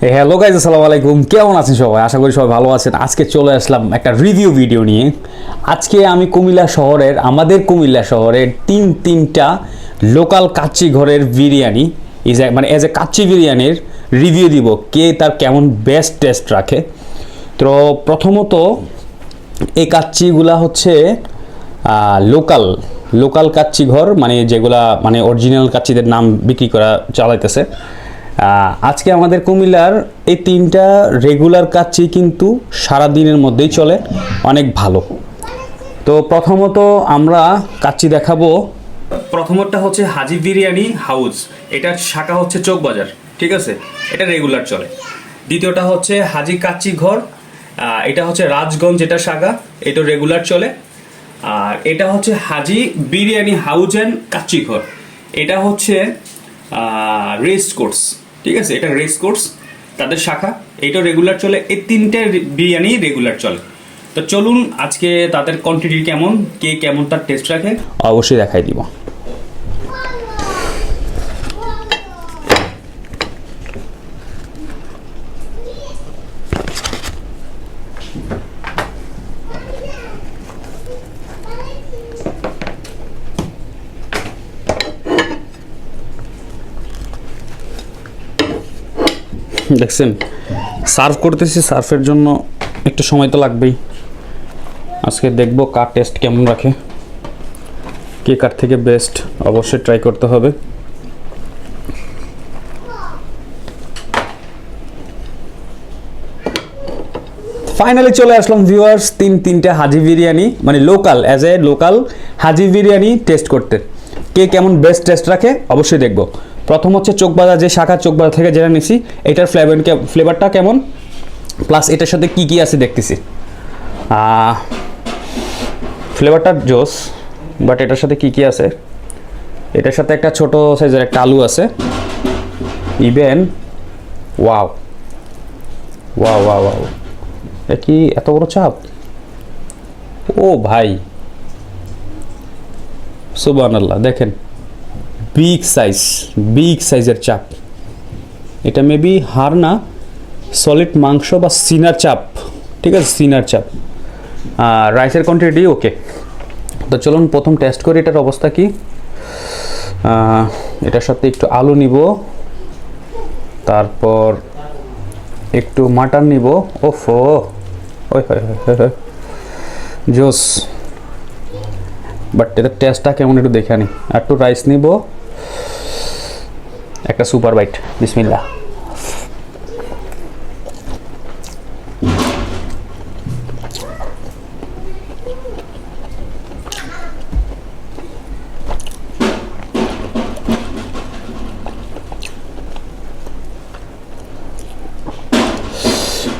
Hello guys, আসসালামু আলাইকুম। কেমন আছেন সবাই? আশা করি সবাই ভালো আছেন। আজকে চলে আসলাম একটা রিভিউ ভিডিও নিয়ে। আজকে আমি আমাদের কুমিল্লা শহরের তিনটা লোকাল কাচ্চি ঘরের বিরিয়ানি এজ এ কাচ্চি বিরিয়ানির রিভিউ দিব, কে তার কেমন বেস্ট টেস্ট রাখে। তো প্রথমত এই কাচ্চিগুলা হচ্ছে লোকাল লোকাল কাচ্চি ঘর, মানে যেগুলা মানে অরিজিনাল কাচ্চিদের নাম বিক্রি করা চালাইতেছে। আজকে আমাদের কুমিল্লার এই তিনটা রেগুলার কাচ্চি কিন্তু সারা দিনের মধ্যেই চলে, অনেক ভালো। তো প্রথমত আমরা কাচ্চি দেখাবো। প্রথমটা হচ্ছে হাজি বিরিয়ানি হাউস, এটার শাখা হচ্ছে চৌকবাজার, ঠিক আছে, এটা রেগুলার চলে। দ্বিতীয়টা হচ্ছে হাজি কাচ্চি ঘর, এটা হচ্ছে রাজগঞ্জ, এটা শাখা, এটা রেগুলার চলে। আর এটা হচ্ছে হাজি বিরিয়ানি হাউস অ্যান্ড কাচ্চি ঘর, এটা হচ্ছে রেস কোর্স, ঠিক আছে, এটা রেস কোর্স তাদের শাখা, এইটা রেগুলার চলে। এই তিনটে বিরিয়ানি রেগুলার চলে। তো চলুন আজকে তাদের কোয়ান্টিটি কেমন, কে কেমন তার টেস্ট রাখে অবশ্যই দেখাই দিব। দেখছেন সার্ভ করতেছি, সার্ভের জন্য একটু সময় তো লাগবেই। আজকে দেখবো কার টেস্ট কেমন রাখে, কে কার থেকে বেস্ট, অবশ্যই ট্রাই করতে হবে। ফাইনালি চলে আসলাম ভিউয়ার্স, তিনটা হাজি বিরিয়ানি, মানে লোকাল লোকাল হাজি বিরিয়ানি টেস্ট করতে। কে কেমন বেস্ট টেস্ট রাখে অবশ্যই দেখবো। প্রথম হচ্ছে চোকবাজার, যে শাখা চোকবাজার থেকে যেটা নিছি, এটার ফ্লেভারটা কেমন, প্লাস এটার সাথে কি আছে দেখতেছি। ফ্লেভারটা জোস, বাট এটার সাথে কি আছে, এটার সাথে একটা ছোট সাইজের একটা আলু আছে। Even wow wow wow wow, কি এত বড় চাপ! ও ভাই সুবহানাল্লাহ, দেখেন বিগ সাইজের চাপ। এটা মেবি হাড় না, সলিড মাংস বা সিনার চাপ, ঠিক আছে, সিনার চাপ। রাইসের কোয়ান্টিটি ওকে। তো চলুন প্রথম টেস্ট করি এটার অবস্থা কি। এটার সাথে একটু আলু নিব, তারপর একটু মাটন নিব। ওফো, ওই হয় জোস, বাট এটার টেস্টটা কেমন একটু দেখে আনি। আর একটু রাইস নিব, একটা সুপার বাইট, বিসমিল্লাহ।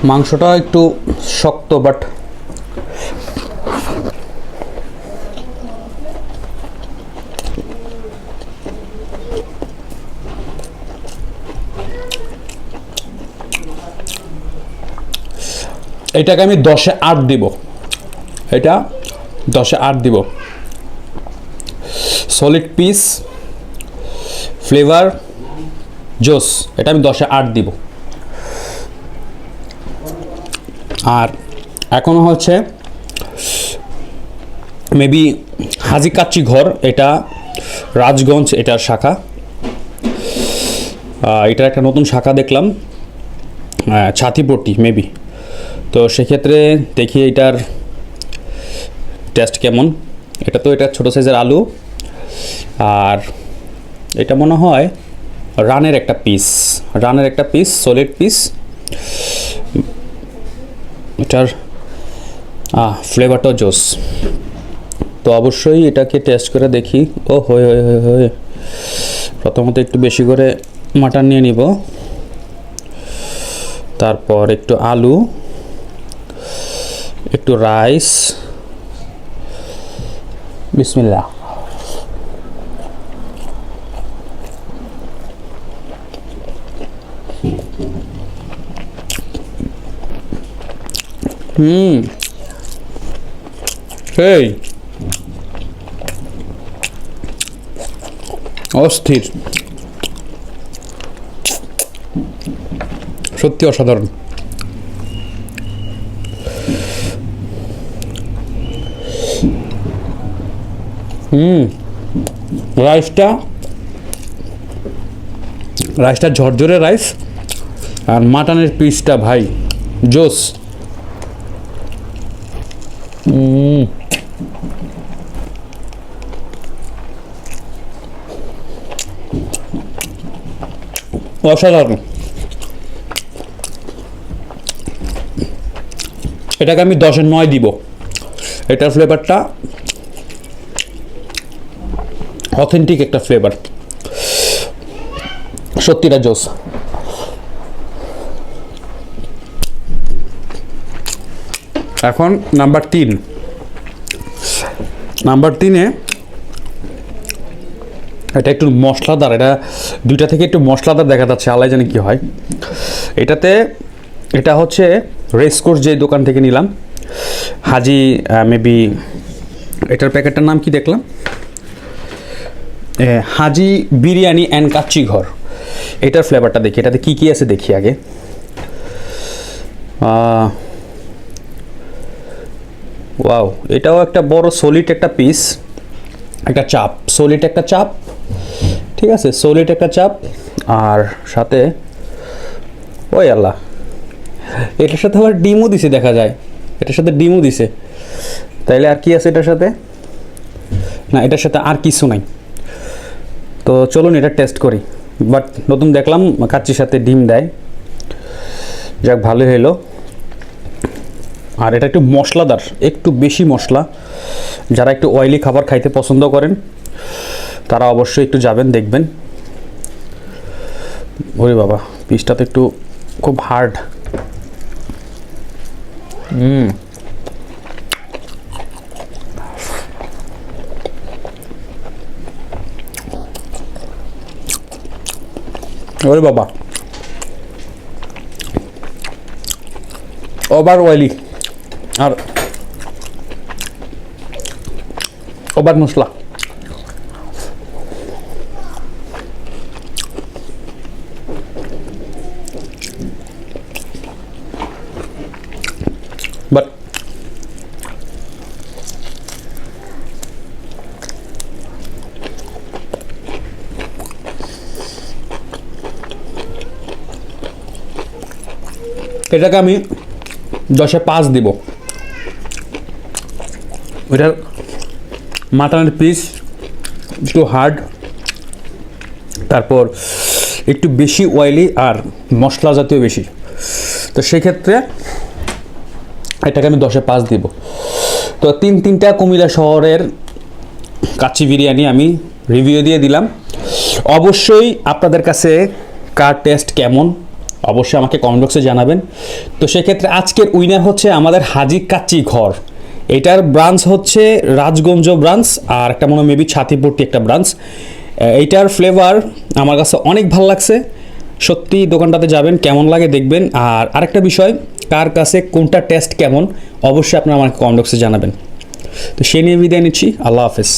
মাংসটা একটু শক্ত, বাট এটাকে আমি 10-এ 8 দিব। এটা 10-এ 8 দিব। সলিড পিস, ফ্লেভার জোস, এটা আমি 10-এ 8 দিব। আর এখনো হচ্ছে মেবি হাজি কাচ্চি ঘর, এটা রাজগঞ্জ, এটার শাখা। এটার একটা নতুন শাখা দেখলাম, ছাতিপট্টি মেবি। তো সেক্ষেত্রে দেখি এটার টেস্ট কেমন। এটা ছোটো সাইজের আলু, আর এটা মনে হয় রানের একটা পিস, সলিড পিস। এটার ফ্লেভারটাও জোস। তো অবশ্যই এটাকে টেস্ট করে দেখি। ও হয়ে প্রথমত একটু বেশি করে মাটন নিয়ে নিব, তারপর একটু আলু, একটু রাইস, বিসমিল্লাহ। এই অস্থির, সত্যি অসাধারণ। রাইসটা ঝরঝরে রাইস, আর মাটনের পিসটা ভাই জোস। অসাধারণ। এটাকে আমি 10-এর 9 দিব। এটার ফ্লেভারটা অথেন্টিক একটা ফ্লেভার, সত্যিটা জোস। এখন নাম্বার 3। নাম্বার 3-এ এটা একটু মশলাদার, এটা দুইটা থেকে একটু মশলাদার দেখা যাচ্ছে, আল্লাহ জানে কি হয় এটাতে। এটা হচ্ছে রেসকোর্স যে দোকান থেকে নিলাম, হাজি মেবি এটার প্যাকেটটার নাম কি দেখলাম, হাজি বিরিয়ানি অ্যান্ড কাচ্চি ঘর। এটার ফ্লেভারটা দেখি, এটাতে কি কি আছে দেখি আগে। ওয়াও, এটাও একটা বড় সলিড একটা পিস, একটা চাপ, সলিড একটা চাপ, ঠিক আছে, সলিড একটা চাপ। আর সাথে ওই আল্লাহ, এটার সাথে আবার ডিমও দিছে দেখা যায়, এটার সাথে ডিমও দিছে। তাইলে আর কি আছে এটার সাথে? না, এটার সাথে আর কিছু নাই। তো চলুন এটা টেস্ট করি। বাট নতুন দেখলাম কাচ্চির সাথে ডিম দেয়, যাক ভালোই হলো। আর এটা একটু মশলাদার, একটু বেশি মশলা। যারা একটু অয়েলি খাবার খাইতে পছন্দ করেন তারা অবশ্যই একটু যাবেন, দেখবেন। ওরে বাবা, পিসটা তো একটু খুব হার্ড। ওরে বাবা, ওভার অয়েলি আর ওভার মশলা। বাট এটাকে আমি 10-এ 5 দিব। এটার মাটনের পিস একটু হার্ড, তারপর একটু বেশি অয়েলি আর মশলা জাতীয় বেশি। তো সেক্ষেত্রে এটাকে আমি 10-এ 5 দিব। তো তিনটা কুমিল্লা শহরের কাচ্চি বিরিয়ানি আমি রিভিউ দিয়ে দিলাম। অবশ্যই আপনাদের কাছে কার টেস্ট কেমন অবশ্যই আমাকে কমেন্ট বক্সে জানাবেন। তো সেক্ষেত্রে আজকের উইনার হচ্ছে আমাদের হাজি কাচ্চি ঘর। এটার ব্রাঞ্চ হচ্ছে রাজগঞ্জ ব্রাঞ্চ, আর একটা মনে মেবি ছাতিপুরটি একটা ব্রাঞ্চ। এইটার ফ্লেভার আমার কাছে অনেক ভালো লাগছে। সত্যি দোকানটাতে যাবেন, কেমন লাগে দেখবেন। আর আরেকটা বিষয়, কার কাছে কোনটা টেস্ট কেমন অবশ্যই আপনারা আমাকে কমেন্ট বক্সে জানাবেন। তো সে নিয়ে বিদায় নিচ্ছি, আল্লাহ হাফেজ।